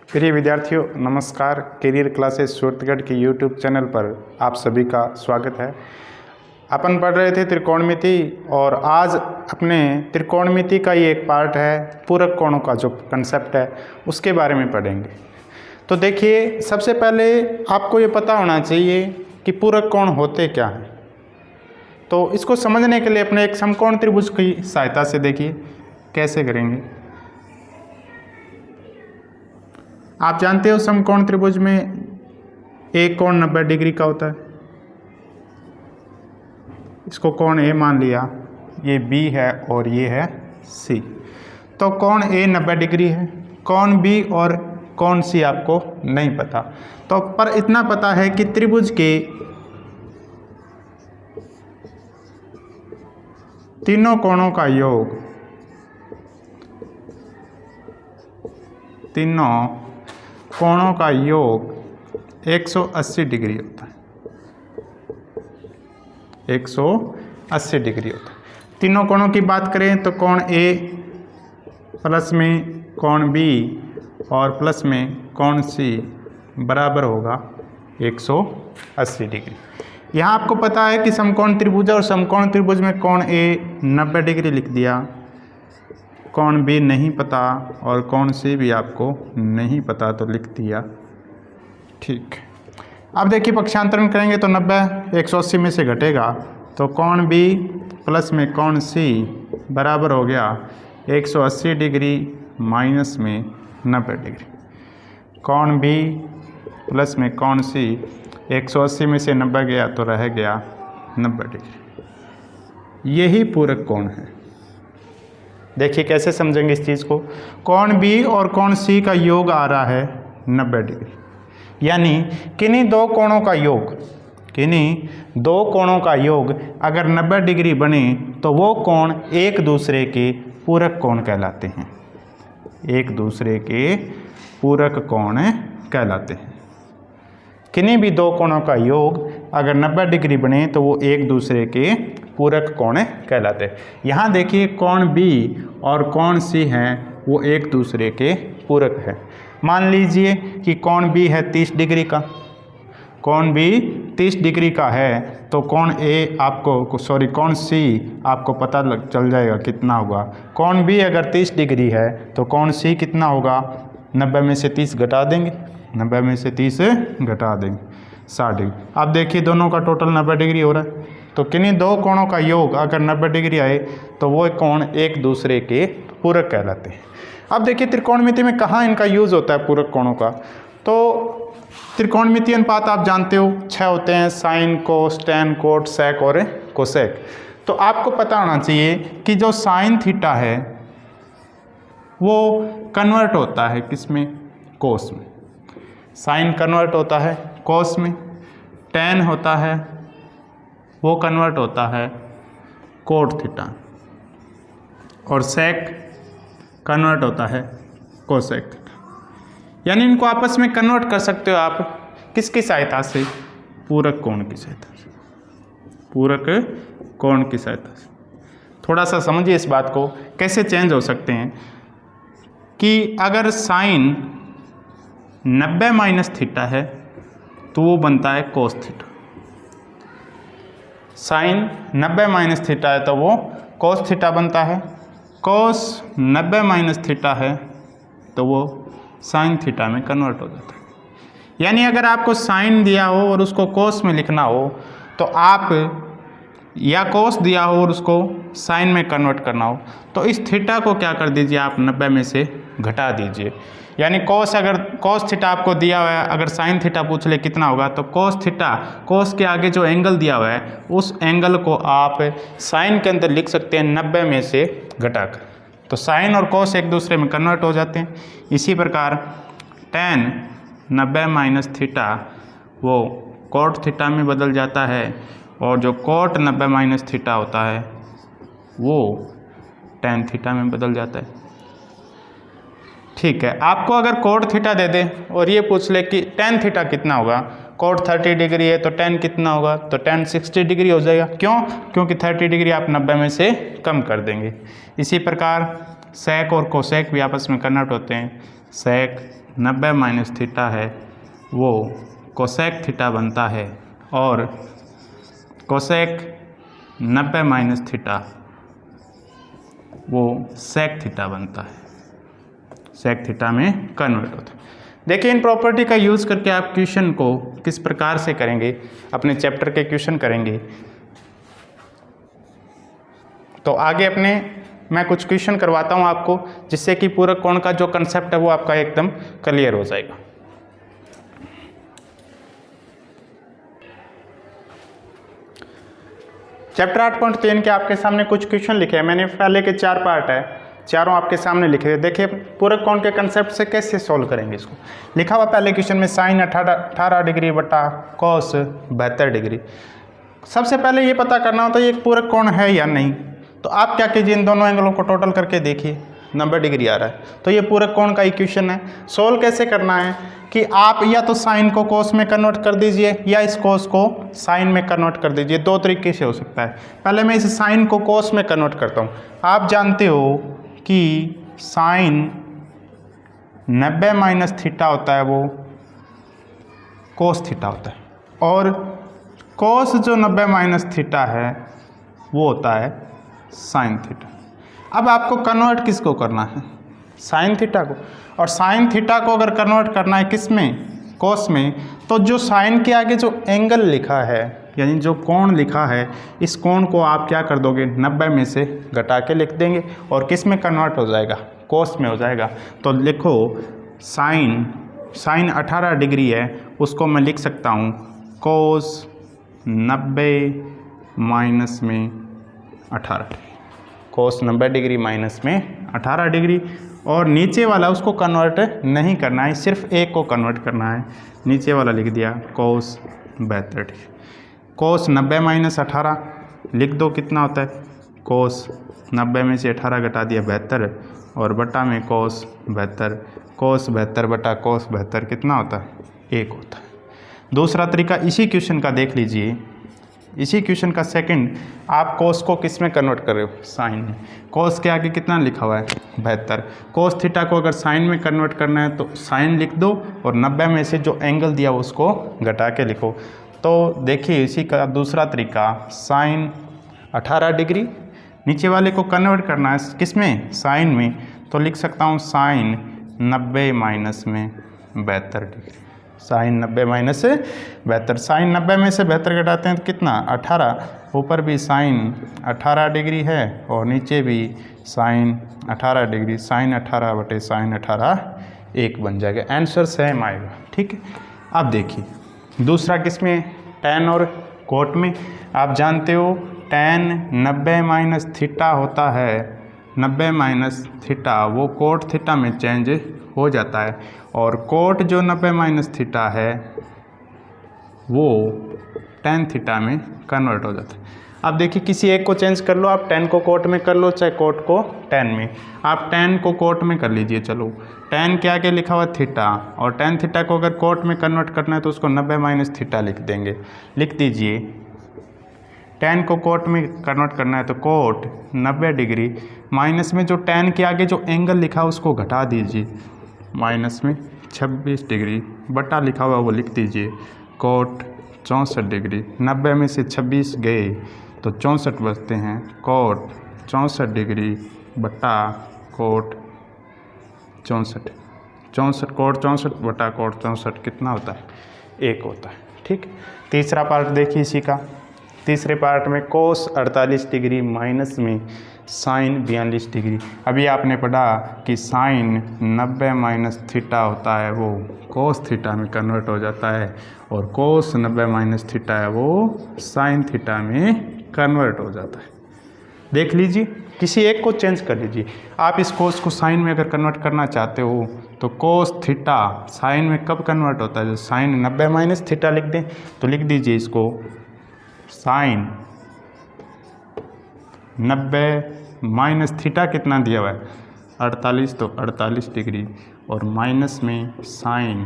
प्रिय विद्यार्थियों नमस्कार। करियर क्लासेस सूरतगढ़ के यूट्यूब चैनल पर आप सभी का स्वागत है। अपन पढ़ रहे थे त्रिकोणमिति और आज अपने त्रिकोणमिति का ये एक पार्ट है, पूरक कोणों का जो कंसेप्ट है उसके बारे में पढ़ेंगे। तो देखिए, सबसे पहले आपको ये पता होना चाहिए कि पूरक कोण होते क्या हैं। तो इसको समझने के लिए अपने एक समकोण त्रिभुज की सहायता से देखिए कैसे करेंगे। आप जानते हो समकोण त्रिभुज में एक कोण 90 डिग्री का होता है। इसको कोण ए मान लिया, ये बी है और ये है सी। तो कोण ए 90 डिग्री है, कोण बी और कोण सी आपको नहीं पता। तो पर इतना पता है कि त्रिभुज के तीनों कोणों का योग, तीनों कोणों का योग 180 डिग्री होता है। 180 डिग्री होता है। तीनों कोणों की बात करें तो कोण ए प्लस में कोण बी और प्लस में कोण सी बराबर होगा 180 डिग्री। यहाँ आपको पता है कि समकोण त्रिभुज और समकोण त्रिभुज में कोण ए 90 डिग्री लिख दिया, कोण बी नहीं पता और कोण सी भी आपको नहीं पता तो लिख दिया। ठीक, अब देखिए पक्षांतरण करेंगे तो 90 180 में से घटेगा तो कोण बी प्लस में कोण सी बराबर हो गया 180 डिग्री माइनस में 90 डिग्री। कोण बी प्लस में कोण सी 180 में से 90 गया तो रह गया 90 डिग्री। यही पूरक कोण है। देखिए कैसे समझेंगे इस चीज़ को। कोण बी और कोण सी का योग आ रहा है 90 डिग्री, यानी किन्हीं दो कोणों का योग, किन्हीं दो कोणों का योग अगर 90 डिग्री बने तो वो कोण एक दूसरे के पूरक कोण कहलाते हैं। एक दूसरे के पूरक कोण कहलाते हैं। किन्हीं भी दो कोणों का योग अगर 90 डिग्री बने तो वो एक दूसरे के पूरक कोण कहलाते हैं। यहाँ देखिए कोण बी और कोण सी हैं वो एक दूसरे के पूरक है। मान लीजिए कि कोण बी है 30 डिग्री का, कोण बी 30 डिग्री का है तो कोण ए आपको कोण सी आपको पता चल जाएगा कितना होगा। कोण बी अगर 30 डिग्री है तो कोण सी कितना होगा, 90 में से 30 घटा देंगे, 90 में से 30 घटा देंगे 60 डिग्री। अब देखिए दोनों का टोटल 90 डिग्री हो रहा है। तो किन्हीं दो कोणों का योग अगर 90 डिग्री आए तो वो कोण एक दूसरे के पूरक कहलाते हैं। अब देखिए त्रिकोणमिति में कहाँ इनका यूज़ होता है पूरक कोणों का। तो त्रिकोणमिति अनुपात आप जानते हो 6 होते हैं, साइन, कोस, टैन, कोट, सेक और कोसेक। तो आपको पता होना चाहिए कि जो साइन थीटा है वो कन्वर्ट होता है किसमें, कोस में। साइन कन्वर्ट होता है कोस में, टैन होता है वो कन्वर्ट होता है कोट थीटा, और सेक कन्वर्ट होता है कोसेक थीटा। यानी इनको आपस में कन्वर्ट कर सकते हो आप किसकी सहायता से, पूरक कोण की सहायता से, पूरक कोण की सहायता से। थोड़ा सा समझिए इस बात को कैसे चेंज हो सकते हैं कि अगर साइन 90 माइनस थीटा है तो वो बनता है cos theta. Sine 90 minus theta है तो वो कोस थीटा बनता है। कोस 90 माइनस थीटा है तो वो साइन थीटा में कन्वर्ट हो जाता है। यानी अगर आपको साइन दिया हो और उसको कोस में लिखना हो तो आप, या कोस दिया हो और उसको साइन में कन्वर्ट करना हो तो इस थीटा को क्या कर दीजिए आप 90 में से घटा दीजिए। यानी कोस, अगर कोस थीटा आपको दिया हुआ है, अगर साइन थीटा पूछ ले कितना होगा तो कोस थीटा, कोस के आगे जो एंगल दिया हुआ है उस एंगल को आप साइन के अंदर लिख सकते हैं 90 में से घटाकर। तो साइन और कोस एक दूसरे में कन्वर्ट हो जाते हैं। इसी प्रकार टैन 90 माइनस थीटा वो कोट थीटा में बदल जाता है, और जो कोट 90 माइनस थीटा होता है वो टैन थीटा में बदल जाता है। ठीक है, आपको अगर कोट थीटा दे दे और ये पूछ ले कि टैन थीटा कितना होगा, कोट 30 डिग्री है तो टैन कितना होगा, तो टैन 60 डिग्री हो जाएगा। क्यों? क्योंकि 30 डिग्री आप 90 में से कम कर देंगे। इसी प्रकार सेक और कोसेक भी आपस में कन्वर्ट होते हैं। सेक 90 माइनस थीटा है वो कोसेक थीटा बनता है और कोसेक 90 माइनस थीटा वो सेक थीटा बनता है, सेक थीटा में कन्वर्ट होता है। देखिए इन प्रॉपर्टी का यूज़ करके आप क्वेश्चन को किस प्रकार से करेंगे, अपने चैप्टर के क्वेश्चन करेंगे। तो आगे मैं कुछ क्वेश्चन करवाता हूँ आपको, जिससे कि पूरक कोण का जो कंसेप्ट है वो आपका एकदम क्लियर हो जाएगा। चैप्टर 8.3 के आपके सामने कुछ क्वेश्चन लिखे हैं। मैंने पहले के 4 पार्ट है, चारों आपके सामने लिखे हैं। देखिए पूरक कोण के कंसेप्ट से कैसे सॉल्व करेंगे इसको। लिखा हुआ पहले क्वेश्चन में साइन 18 डिग्री बटा कॉस 72 डिग्री। सबसे पहले ये पता करना होता है ये पूरक कोण है या नहीं। तो आप क्या कीजिए, इन दोनों एंगलों को टोटल करके देखिए, 90 डिग्री आ रहा है, तो ये पूरक कोण का इक्वेशन है। सोल्व कैसे करना है कि आप या तो साइन को कोस में कन्वर्ट कर दीजिए या इस कोस को साइन में कन्वर्ट कर दीजिए। दो तरीके से हो सकता है। पहले मैं इस साइन को कोस में कन्वर्ट करता हूँ। आप जानते हो कि साइन 90 माइनस थीटा होता है वो कोस थीटा होता है, और कोस जो 90 माइनस थीटा है वो होता है साइन थीटा। अब आपको कन्वर्ट किसको करना है, साइन थीटा को। और साइन थीटा को अगर कन्वर्ट करना है किस में, कोस में, तो जो साइन के आगे जो एंगल लिखा है यानी जो कोण लिखा है, इस कोण को आप क्या कर दोगे, 90 में से घटा के लिख देंगे और किस में कन्वर्ट हो जाएगा, कोस में हो जाएगा। तो लिखो साइन 18 डिग्री है, उसको मैं लिख सकता हूँ कोस 90 माइनस में 18 डिग्री, कोस 90 डिग्री माइनस में 18 डिग्री। और नीचे वाला उसको कन्वर्ट नहीं करना है, सिर्फ एक को कन्वर्ट करना है। नीचे वाला लिख दिया कोस 72 डिग्री। कोस 90 माइनस 18 लिख दो, कितना होता है, कोस 90 में से 18 घटा दिया 72 और बटा में कोस 72, कोस 72 बटा कोस 72 कितना होता है, 1 होता है। दूसरा तरीका इसी क्वेश्चन का देख लीजिए। इसी क्वेश्चन का सेकंड, आप कोस को किस में कन्वर्ट कर रहे हो, साइन में। कोस के आगे कितना लिखा हुआ है, 72। कोस थीटा को अगर साइन में कन्वर्ट करना है तो साइन लिख दो और 90 में से जो एंगल दिया उसको घटा के लिखो। तो देखिए इसी का दूसरा तरीका, साइन 18 डिग्री, नीचे वाले को कन्वर्ट करना है किस में, साइन में, तो लिख सकता हूँ साइन 90 माइनस में 72 डिग्री। साइन 90 माइनस से 72, साइन 90 में से 72 घटाते हैं तो कितना, 18। ऊपर भी साइन 18 डिग्री है और नीचे भी साइन 18 डिग्री, साइन 18 बटे साइन 18 1 बन जाएगा। आंसर सेम आएगा, ठीक है। अब देखिए दूसरा किसमें, टैन और कोट में। आप जानते हो टैन 90 माइनस थीटा होता है, 90 माइनस थीटा वो कोट थीटा में चेंज हो जाता है, और कोट जो 90 माइनस थीटा है वो टैन थीटा में कन्वर्ट हो जाता है। अब देखिए किसी एक को चेंज कर लो, आप टैन को कोट में कर लो चाहे कोट को टैन में। आप टैन को कोट में कर लीजिए, चलो टैन के आगे लिखा हुआ थीटा, और टैन थीटा को अगर कोट में कन्वर्ट करना है तो उसको 90 माइनस थीटा लिख देंगे। लिख दीजिए टैन को कोट में कन्वर्ट करना है तो कोट 90 डिग्री माइनस में जो टैन के आगे जो एंगल लिखा है उसको घटा दीजिए, माइनस में 26 डिग्री बटा लिखा हुआ वो लिख दीजिए कोट 64 डिग्री। 90 में से 26 गए तो 64 बचते हैं, कोट 64 डिग्री बटा कोट 64 कोट 64 बटा कोट 64 कितना होता है, 1 होता है, ठीक। तीसरा पार्ट देखिए इसी का। तीसरे पार्ट में कोस 48 डिग्री माइनस में साइन 42 डिग्री। अभी आपने पढ़ा कि साइन 90 माइनस थीटा होता है वो कोस थीटा में कन्वर्ट हो जाता है, और कोस 90 माइनस थीटा है वो साइन थीटा में कन्वर्ट हो जाता है। देख लीजिए किसी एक को चेंज कर लीजिए। आप इस कोस को साइन में अगर कन्वर्ट करना चाहते हो तो कोस थीटा साइन में कब कन्वर्ट होता है, जो साइन 90 माइनस थीटा लिख दें तो लिख दीजिए इसको साइन 90 माइनस थीटा कितना दिया हुआ है 48, तो 48 डिग्री और माइनस में साइन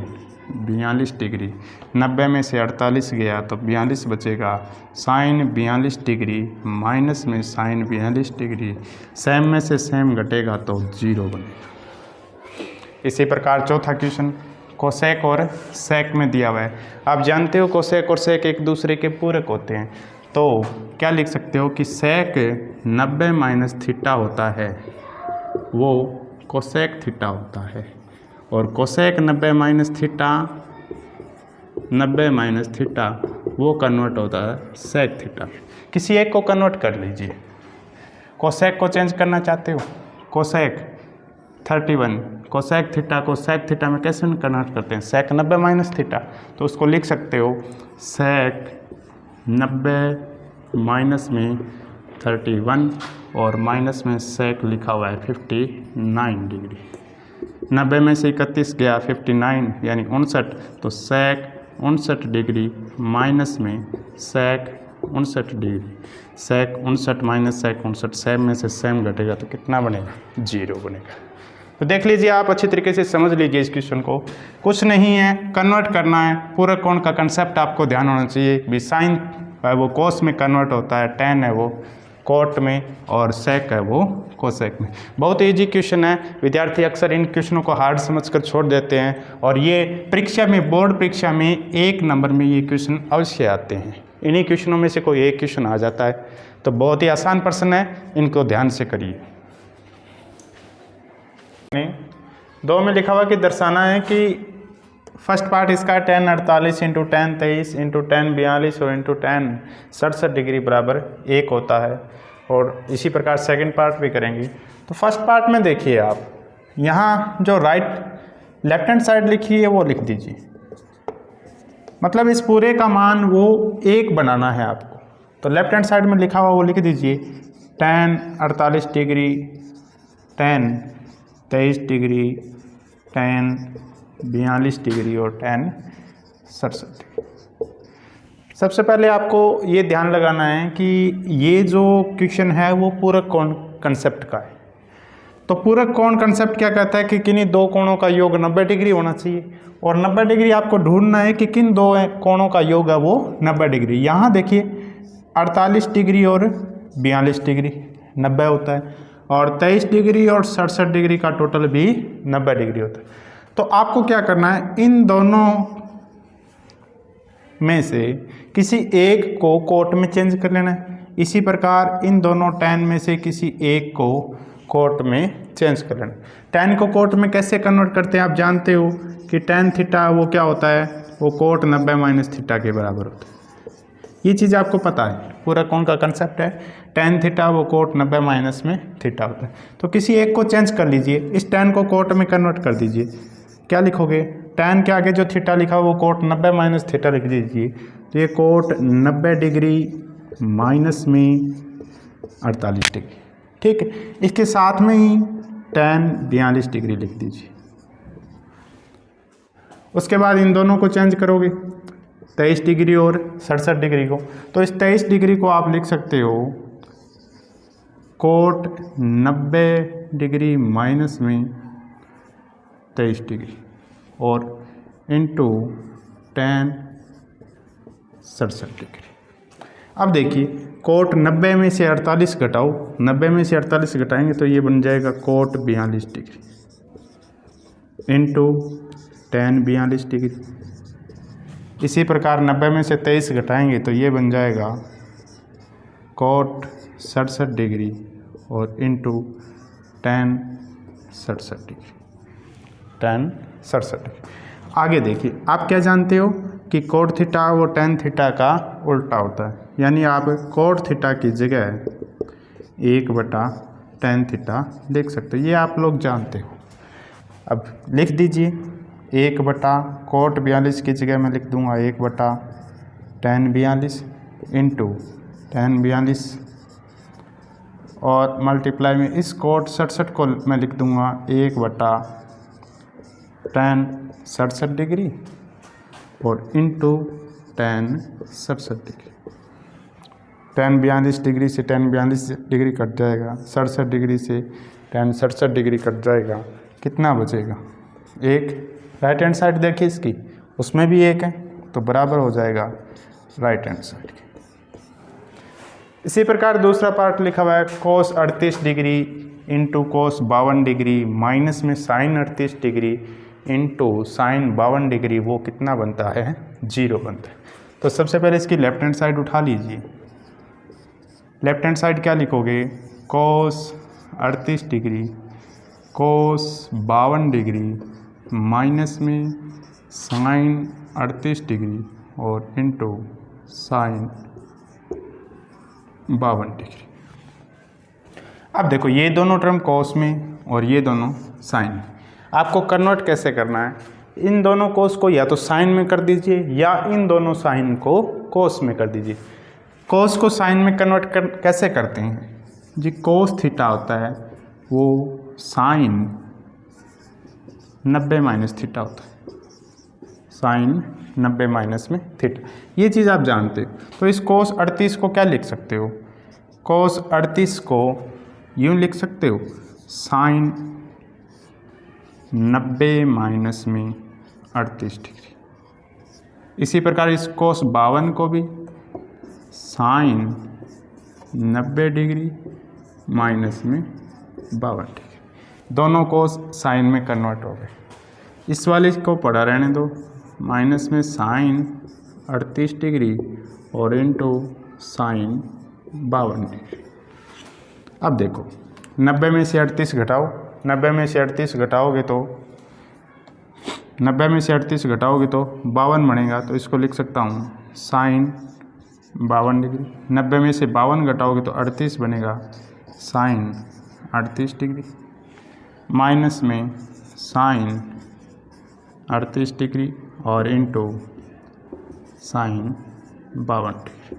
42 डिग्री। 90 में से 48 गया तो 42 बचेगा, साइन 42 डिग्री माइनस में साइन 42 डिग्री, सेम में से सेम घटेगा तो 0 बनेगा। इसी प्रकार चौथा क्वेश्चन कोसेक और सेक में दिया हुआ है। आप जानते हो कोसेक और सेक एक दूसरे के पूरक होते हैं, तो क्या लिख सकते हो कि सेक 90 माइनस थीटा होता है वो कोसेक थीटा होता है, और कोसेक 90 माइनस थीटा वो कन्वर्ट होता है सेक थीटा। किसी एक को कन्वर्ट कर लीजिए। कोसेक को चेंज करना चाहते हो, कोसेक 31, कोसेक थीटा को सेक थीटा में कैसे कन्वर्ट करते हैं, सेक 90 माइनस थीटा, तो उसको लिख सकते हो सेक 90 माइनस में 31 और माइनस में सेक लिखा हुआ है 59 डिग्री। 90 में से 31 गया 59 यानी 59, तो सेक 59 डिग्री माइनस में सेक 59 डिग्री, सेक 59 माइनस सेक 59, सेम में से सेम घटेगा तो कितना बनेगा, 0 बनेगा। तो देख लीजिए, आप अच्छी तरीके से समझ लीजिए इस क्वेश्चन को। कुछ नहीं है, कन्वर्ट करना है। पूरक कोण का कंसेप्ट आपको ध्यान होना चाहिए भी साइन है वो कोस में कन्वर्ट होता है, टेन है वो कोट में, और सेक है वो कोसेक में। बहुत इजी क्वेश्चन है। विद्यार्थी अक्सर इन क्वेश्चनों को हार्ड समझकर छोड़ देते हैं, और ये परीक्षा में, बोर्ड परीक्षा में 1 नंबर में ये क्वेश्चन अवश्य आते हैं। इन्हीं क्वेश्चनों में से कोई एक क्वेश्चन आ जाता है, तो बहुत ही आसान प्रश्न है, इनको ध्यान से करिए। 2 में लिखा हुआ कि दर्शाना है कि फर्स्ट पार्ट इसका 10 48 इंटू 10 23 इंटू 10 42 और इंटू 10 67 डिग्री बराबर 1 होता है, और इसी प्रकार सेकंड पार्ट भी करेंगे। तो फर्स्ट पार्ट में देखिए, आप यहाँ जो लेफ्ट हैंड साइड लिखी है वो लिख दीजिए, मतलब इस पूरे का मान वो 1 बनाना है आपको। तो लेफ्ट हैंड साइड में लिखा हुआ वो लिख दीजिए 10 48 डिग्री, 10 23 डिग्री, 10 42 डिग्री और 10 67 डिग्री। सबसे पहले आपको ये ध्यान लगाना है कि ये जो क्वेश्चन है वो पूरक कोण कंसेप्ट का है। तो पूरक कोण कंसेप्ट क्या कहता है कि किन्हीं दो कोणों का योग 90 डिग्री होना चाहिए, और 90 डिग्री आपको ढूंढना है कि किन दो कोणों का योग है वो 90 डिग्री। यहाँ देखिए 48 डिग्री और 42 डिग्री 90 होता है, और 23 डिग्री और 67 डिग्री का टोटल भी 90 डिग्री होता है। तो आपको क्या करना है, इन दोनों में से किसी एक को कोट में चेंज कर लेना है। इसी प्रकार इन दोनों tan में से किसी एक को कोट में चेंज कर लेना। tan को कोट में कैसे कन्वर्ट करते हैं, आप जानते हो कि tan थीटा वो क्या होता है, वो कोट 90 माइनस थीटा के बराबर होता है। ये चीज़ आपको पता है, पूरा कोण का कंसेप्ट है, tan थीटा वो कोट 90 माइनस में थीटा होता है। तो किसी एक को चेंज कर लीजिए, इस tan को कोट में कन्वर्ट कर दीजिए। क्या लिखोगे, tan के आगे जो थीटा लिखा वो कोट 90 माइनस थीटा लिख दीजिए। तो ये कोट 90 डिग्री माइनस में 48 डिग्री, ठीक है। इसके साथ में ही tan 42 डिग्री लिख दीजिए। उसके बाद इन दोनों को चेंज करोगे, 23 डिग्री और 67 डिग्री को। तो इस 23 डिग्री को आप लिख सकते हो कोट 90 डिग्री माइनस में 23 डिग्री और इंटू tan 67 डिग्री। अब देखिए, कोट 90 में से 48 घटाओ, 90 में से 48 घटाएंगे तो ये बन जाएगा cot 42 degree into tan 42 degree. इसी प्रकार 90 में से 23 घटाएंगे तो ये बन जाएगा कोट 67 डिग्री और into tan 67 degree, tan 67 degree. आगे देखिए, आप क्या जानते हो कि कोट थीटा वो tan थीटा का उल्टा होता है, यानी आप कोट थीटा की जगह 1/tan थीटा लिख सकते हो, ये आप लोग जानते हो। अब लिख दीजिए 1/कोट 42 की जगह मैं लिख दूंगा 1/tan 42 इंटू tan 42 और मल्टीप्लाई में इस कोट 67 को मैं लिख दूंगा 1/tan 67 डिग्री और into tan 67 degree. tan 42 degree से tan 42 डिग्री कट जाएगा, 67 डिग्री से tan 67 डिग्री कट जाएगा, कितना बचेगा, 1। राइट हैंड साइड देखिए इसकी, उसमें भी 1 है, तो बराबर हो जाएगा राइट हैंड साइड के। इसी प्रकार दूसरा पार्ट लिखा हुआ है cos 38 degree into cos 52 degree minus में sine 38 degree into sine 52 degree, वो कितना बनता है? 0 बनता है। तो सबसे पहले इसकी लेफ्ट हैंड साइड उठा लीजिए। लेफ्ट हैंड साइड क्या लिखोगे? कोस 38 डिग्री कोस 52 डिग्री माइनस में साइन 38 डिग्री और इंटू साइन 52 डिग्री। अब देखो ये दोनों टर्म कोस में और ये दोनों साइन में। आपको कन्वर्ट कैसे करना है? इन दोनों कोस को या तो साइन में कर दीजिए या इन दोनों साइन को कोस में कर दीजिए। कोस को साइन में कन्वर्ट कैसे करते हैं जी? कोस थीटा होता है वो साइन 90 माइनस थीटा होता है, साइन 90 माइनस में थीटा, ये चीज़ आप जानते हो। तो इस कोस 38 को क्या लिख सकते हो? कोस 38 को यूँ लिख सकते हो, साइन 90 माइनस में 38 डिग्री। इसी प्रकार इस कोस 52 को भी साइन 90 डिग्री माइनस में 52 डिग्री। दोनों कोस साइन में कन्वर्ट हो गए। इस वाले को पड़ा रहने दो, माइनस में साइन 38 डिग्री और इंटू साइन 52 डिग्री। अब देखो 90 में से 38 घटाओ, 90 में से 38 घटाओगे तो 90 में से 38 घटाओगे तो 52 बनेगा। तो इसको लिख सकता हूँ साइन 52 डिग्री। 90 में से 52 घटाओगे तो 38 बनेगा, साइन 38 डिग्री माइनस में साइन 38 डिग्री और into sine 52 degree.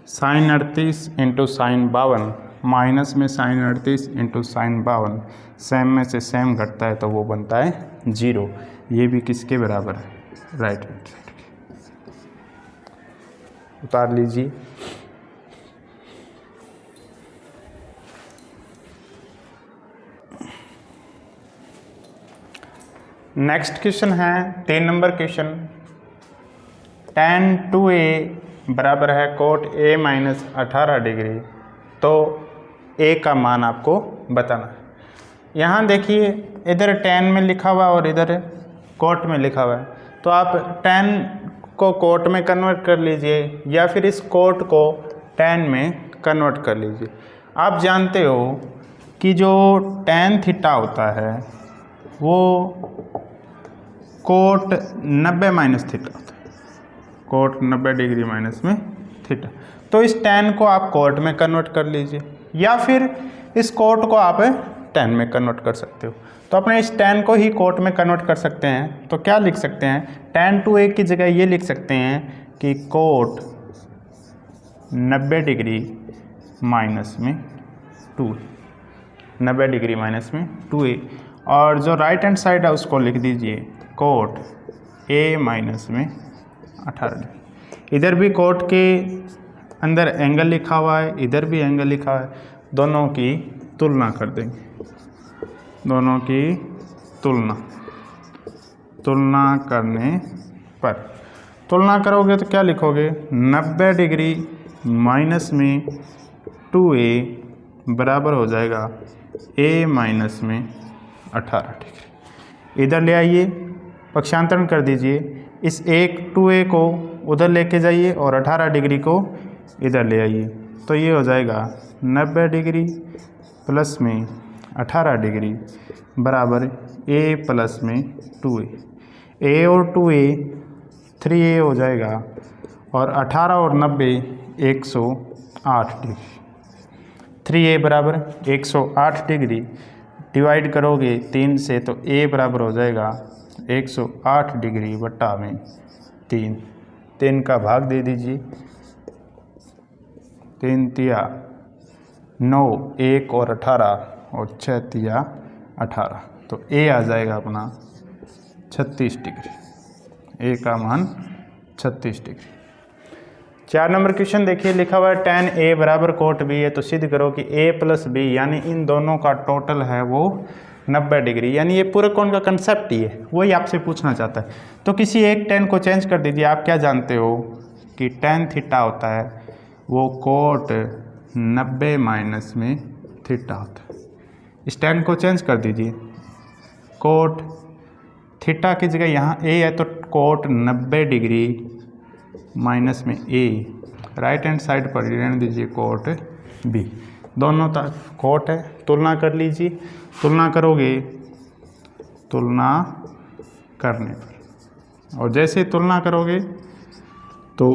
Sine 38 into sine 52 minus में साइन 38 इंटू साइन 52, सेम में से सेम घटता है तो वो बनता है 0। ये भी किसके बराबर है? राइट हैंड साइड के। उतार लीजिए। नेक्स्ट क्वेश्चन है 3 नंबर क्वेश्चन। tan 2a बराबर है कोट a माइनस 18 डिग्री। तो a का मान आपको बताना है। यहाँ देखिए इधर tan में लिखा हुआ है और इधर कोट में लिखा हुआ है। तो आप tan को कोट में कन्वर्ट कर लीजिए या फिर इस कोट को tan में कन्वर्ट कर लीजिए। आप जानते हो कि जो tan थीटा होता है वो कोट 90 माइनस थीटा होता है, कोट 90 डिग्री माइनस में थीटा। तो इस tan को आप कोट में कन्वर्ट कर लीजिए या फिर इस कोट को आप tan में कन्वर्ट कर सकते हो। तो अपने इस tan को ही कोट में कन्वर्ट कर सकते हैं। तो क्या लिख सकते हैं? tan 2a की जगह ये लिख सकते हैं कि कोट 90 डिग्री माइनस में 2, 90 डिग्री माइनस में 2a। और जो राइट हैंड साइड है उसको लिख दीजिए कोट a माइनस में 18 डिग्री। इधर भी कोट के अंदर एंगल लिखा हुआ है, इधर भी एंगल लिखा है। दोनों की तुलना कर देंगे, दोनों की तुलना करने पर तुलना करोगे तो क्या लिखोगे? 90 डिग्री माइनस में 2a बराबर हो जाएगा a माइनस में 18 डिग्री। इधर ले आइए, पक्षांतरण कर दीजिए। इस 2a को उधर लेके जाइए और 18 डिग्री को इधर ले आइए। तो ये हो जाएगा 90 डिग्री प्लस में 18 डिग्री बराबर a प्लस में 2a। a और 2a 3a हो जाएगा और 18 और 90 108 डिग्री। 3a बराबर 108 डिग्री डिवाइड करोगे 3 से तो a बराबर हो जाएगा 108 डिग्री बटा में 3 का भाग दे दीजिए। 3 तिया 9, 1 और 18 और 6 तिया 18। तो a आ जाएगा अपना 36 डिग्री। a का मान 36 डिग्री। 4 नंबर क्वेश्चन देखिए, लिखा हुआ है tan a बराबर कोट b है। तो सिद्ध करो कि a प्लस b यानी इन दोनों का टोटल है वो 90 डिग्री। यानी ये पूरे कोण का कंसेप्ट ही है, वही आपसे पूछना चाहता है। तो किसी एक tan को चेंज कर दीजिए। आप क्या जानते हो कि tan थीटा होता है वो कोट 90 माइनस में थीटा होता है। स्टैंड को चेंज कर दीजिए, कोट थीटा की जगह यहाँ ए है तो कोट 90 डिग्री माइनस में ए, राइट हैंड साइड पर रहने दीजिए कोट बी, दोनों तरफ कोट है, तुलना कर लीजिए। तुलना करोगे, तुलना करने पर, और जैसे तुलना करोगे तो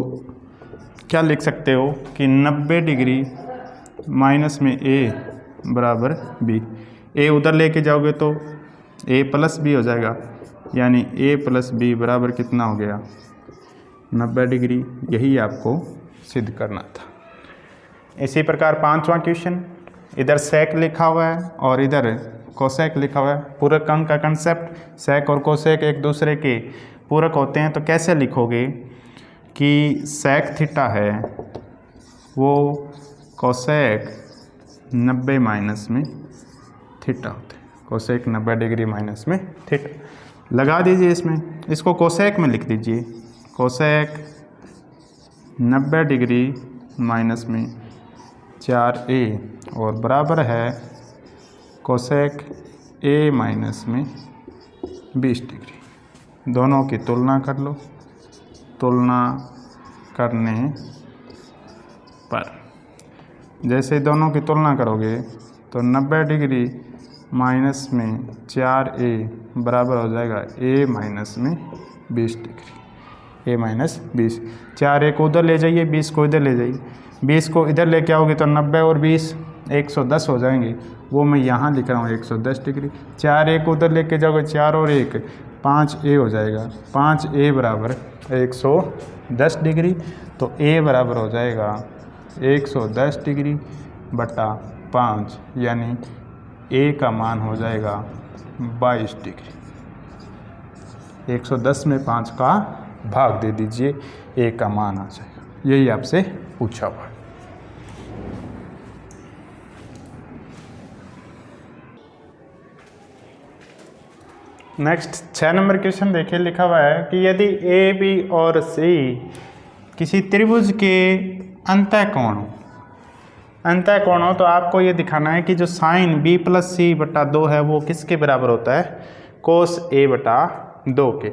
क्या लिख सकते हो कि 90 डिग्री माइनस में ए बराबर बी, ए उधर लेके जाओगे तो ए प्लस बी हो जाएगा, यानी ए प्लस बी बराबर कितना हो गया 90 डिग्री। यही आपको सिद्ध करना था। इसी प्रकार 5वां क्वेश्चन, इधर सेक लिखा हुआ है और इधर कोसेक लिखा हुआ है। पूरक अंक का कंसेप्ट, सेक और कोसेक एक दूसरे के पूरक होते हैं, तो कैसे लिखोगे कि सेक थीटा है वो कोसेक 90 माइनस में थीटा होता है, कोसेक 90 डिग्री माइनस में थीटा लगा दीजिए इसमें, इसको कोसेक में लिख दीजिए, कोसेक 90 डिग्री माइनस में 4a और बराबर है कोसेक a माइनस में 20 डिग्री। दोनों की तुलना कर लो, तुलना करने पर जैसे दोनों की तुलना करोगे तो 90 डिग्री माइनस में 4a बराबर हो जाएगा a माइनस में 20 डिग्री, a माइनस 20। 4a को उधर ले जाइए, 20 को इधर ले जाइए, 20 को इधर लेके आओगे तो 90 और 20 110 हो जाएंगे, वो मैं यहाँ लिख रहा हूँ 110 डिग्री। 4a को उधर लेके जाओगे, 4 और 1 5a हो जाएगा, 5a बराबर 110 डिग्री, तो a बराबर हो जाएगा 110 डिग्री बटा 5, यानी a का मान हो जाएगा 22 डिग्री। 110 में 5 का भाग दे दीजिए, a का मान आ जाएगा। यही आपसे पूछा हुआ है। नेक्स्ट 6 नंबर क्वेश्चन देखिए, लिखा हुआ है कि यदि ए बी और सी किसी त्रिभुज के अंतःकोण हो तो आपको ये दिखाना है कि जो साइन b प्लस सी बटा 2 है वो किसके बराबर होता है, कोस a बटा 2 के।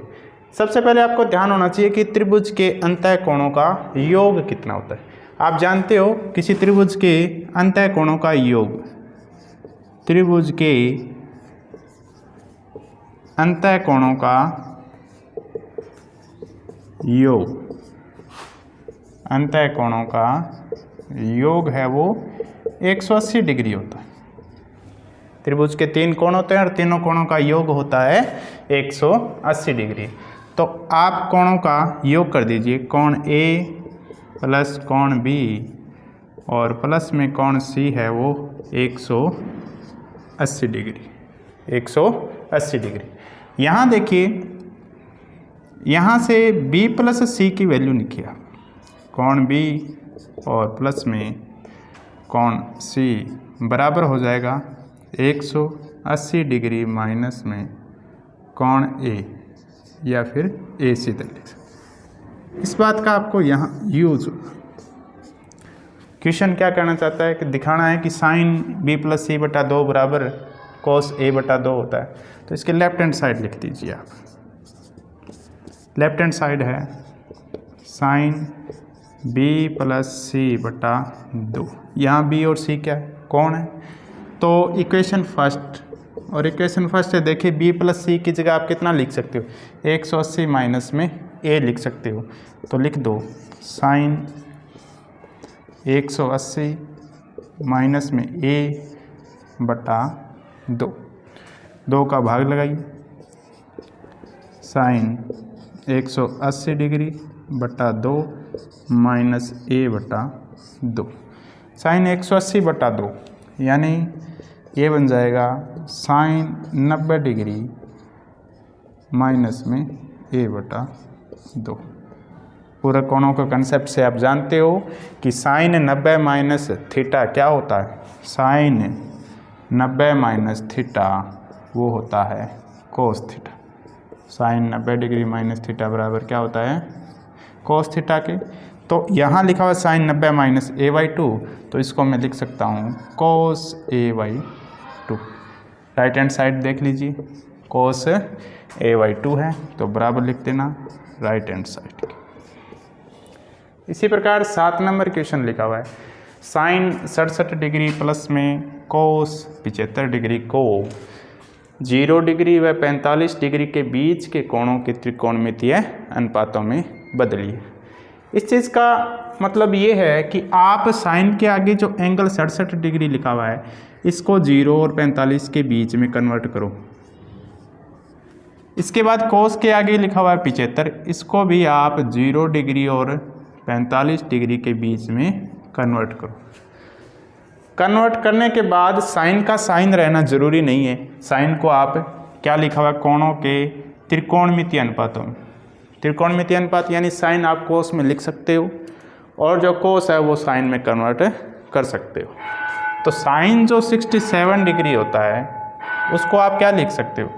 सबसे पहले आपको ध्यान होना चाहिए कि त्रिभुज के अंतःकोणों का योग कितना होता है। आप जानते हो किसी त्रिभुज के अंतःकोणों का योग, त्रिभुज के अंतःकोणों का योग, अंतःकोणों का योग है वो 180 डिग्री होता है। त्रिभुज के 3 कोण होते हैं और तीनों कोणों का योग होता है 180 डिग्री। तो आप कोणों का योग कर दीजिए, कोण A प्लस कोण B और प्लस में कोण C है वो 180 डिग्री, 180 डिग्री। यहाँ देखिए, यहाँ से B प्लस C की वैल्यू लिखिए आप, कोण B और प्लस में कोण C बराबर हो जाएगा 180 डिग्री माइनस में कोण A, या फिर A सीधे लिख सकते। इस बात का आपको यहाँ यूज, क्वेश्चन क्या कहना चाहता है कि दिखाना है कि साइन B प्लस सी बटा 2 बराबर कोस A बटा 2 होता है। तो इसके लेफ्ट हैंड साइड लिख दीजिए आप, लेफ्ट हैंड साइड है साइन B प्लस सी बटा 2, यहाँ B और C क्या है, कौन है। तो इक्वेशन फर्स्ट, और इक्वेशन फर्स्ट है देखिए B प्लस सी की जगह आप कितना लिख सकते हो, 180 माइनस में A लिख सकते हो। तो लिख दो साइन 180 माइनस में A बटा 2, 2 का भाग लगाइए, साइन 180 डिग्री बटा 2 माइनस A बटा 2, साइन 180 बटा 2 यानी ये बन जाएगा साइन 90 डिग्री माइनस में A बटा 2। पूरे कोणों के कंसेप्ट से आप जानते हो कि साइन 90 माइनस थीटा क्या होता है, साइन 90 माइनस थीटा वो होता है cos theta. Sine 90 degree minus theta बराबर क्या होता है, कोस थीटा के। तो यहाँ लिखा हुआ साइन 90 माइनस A/2, तो इसको मैं लिख सकता हूँ कोस A/2। राइट हैंड साइड देख लीजिए, cos A/2 है तो बराबर लिख देना राइट हैंड साइड। इसी प्रकार 7 नंबर क्वेश्चन लिखा हुआ है, साइन 67 डिग्री प्लस में कोस 75 डिग्री को 0 डिग्री व 45 डिग्री के बीच के कोणों के त्रिकोणमितीय अनुपातों में बदलिए। इस चीज़ का मतलब ये है कि आप साइन के आगे जो एंगल 67 डिग्री लिखा हुआ है इसको 0 और 45 के बीच में कन्वर्ट करो। इसके बाद कोस के आगे लिखा हुआ है 75, इसको भी आप 0 डिग्री और 45 डिग्री के बीच में कन्वर्ट करो। कन्वर्ट करने के बाद साइन का साइन रहना जरूरी नहीं है, साइन को आप क्या लिखा हुआ है, कोणों के त्रिकोणमितीय अनुपातों में। त्रिकोणमितीय अनुपात यानी साइन आप कोस में लिख सकते हो और जो कोस है वो साइन में कन्वर्ट कर सकते हो। तो साइन जो 67 डिग्री होता है उसको आप क्या लिख सकते हो,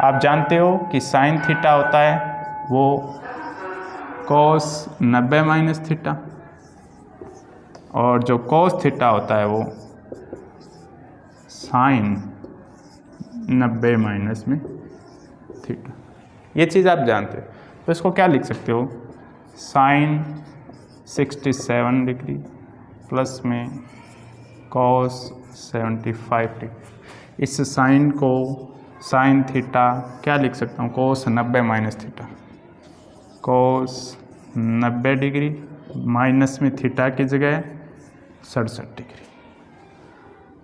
आप जानते हो कि साइन थीटा होता है वो कोस 90 माइनस थीटा, और जो कोस थीटा होता है वो साइन 90 माइनस में थीटा। ये चीज़ आप जानते हो, तो इसको क्या लिख सकते हो, साइन 67 डिग्री प्लस में कोस 75 डिग्री। इस साइन को साइन थीटा क्या लिख सकता हूँ, कोस 90 माइनस थीटा, कोस 90 डिग्री माइनस में थीटा की जगह 67 डिग्री,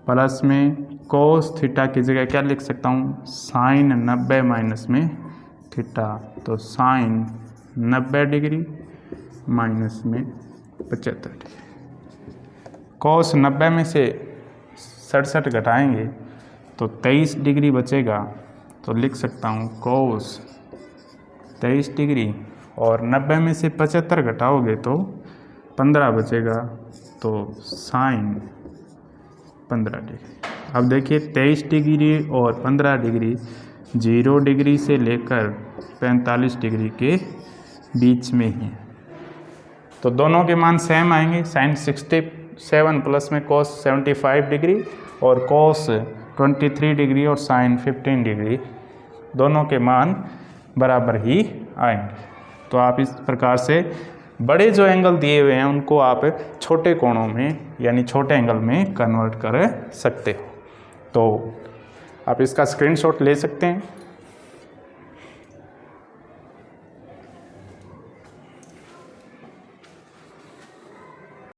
प्लस में कोस थीटा की जगह क्या लिख सकता हूँ, साइन 90 माइनस में थीटा, तो साइन 90 डिग्री माइनस में 75 डिग्री। कोस 90 में से 67 घटाएंगे तो 23 डिग्री बचेगा, तो लिख सकता हूँ कोस 23 डिग्री, और 90 में से 75 घटाओगे तो 15 बचेगा, तो साइन 15 डिग्री। अब देखिए 23 डिग्री और 15 डिग्री 0 डिग्री से लेकर 45 डिग्री के बीच में ही, तो दोनों के मान सेम आएंगे। साइन 67 प्लस में कोस 75 डिग्री और कोस 23 डिग्री और साइन 15 डिग्री, दोनों के मान बराबर ही आएंगे। तो आप इस प्रकार से बड़े जो एंगल दिए हुए हैं उनको आप छोटे कोणों में यानी छोटे एंगल में कन्वर्ट कर सकते हो। तो आप इसका स्क्रीनशॉट ले सकते हैं।